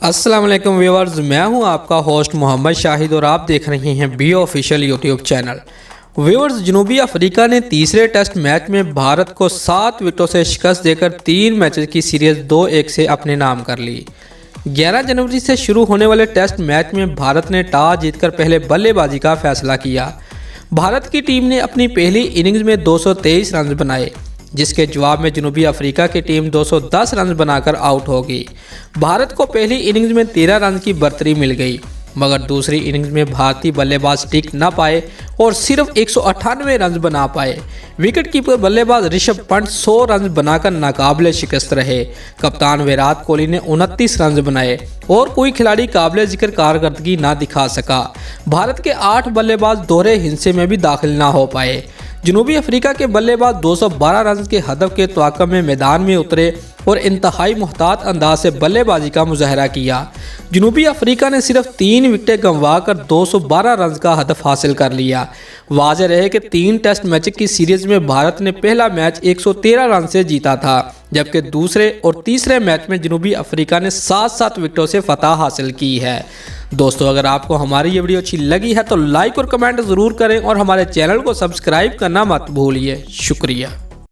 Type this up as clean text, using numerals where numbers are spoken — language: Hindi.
अस्सलाम वालेकुम व्यूअर्स, मैं हूं आपका होस्ट मोहम्मद शाहिद और आप देख रहे हैं B official YouTube channel. Viewers, जनूबी अफ्रीका ने तीसरे टेस्ट मैच में भारत को 7 विकेटों से शिकस्त देकर 3 मैचेस की सीरीज 2-1 से अपने नाम कर ली। 11 जनवरी से शुरू होने वाले टेस्ट मैच में भारत ने टॉस जीतकर पहले बल्लेबाजी का फैसला किया। भारत की टीम ने अपनी पहली इनिंग्स में 223 रन बनाए, जिसके जवाब में जनूबी अफ्रीका की टीम 210 रन बनाकर आउट हो गई। भारत को पहली इनिंग्स में 13 रन की बढ़तरी मिल गई, मगर दूसरी इनिंग्स में भारतीय बल्लेबाज टिक न पाए और सिर्फ 198 रन बना पाए। विकेटकीपर बल्लेबाज ऋषभ पंत 100 रन बनाकर नाकाबिले शिकस्त रहे। कप्तान विराट कोहली ने 29 रन बनाए और कोई खिलाड़ी काबिले जिक्र कारकर्दगी ना दिखा सका। भारत के 8 बल्लेबाज दोहरे हिस्से में भी दाखिल ना हो पाए। जनूबी अफ्रीका के बल्लेबाज 212 रन के हदफ के तवाक़ा में मैदान में उतरे और इंतहाई मुहतात अंदाज से बल्लेबाजी का मुजाहरा किया। जनूबी अफ्रीका ने सिर्फ 3 विकेटें गंवाकर 212 रन का हदफ हासिल कर लिया। वाज़ेह रहे कि 3 टेस्ट मैच की सीरीज में भारत ने पहला मैच 113 रन से जीता था, जबकि दूसरे और तीसरे मैच में जनूबी अफ्रीका ने 7-7 विकेटों से फतह हासिल की है। दोस्तों, अगर आपको हमारी ये वीडियो अच्छी लगी है तो लाइक और कमेंट ज़रूर करें और हमारे चैनल को सब्सक्राइब करना मत भूलिए। शुक्रिया।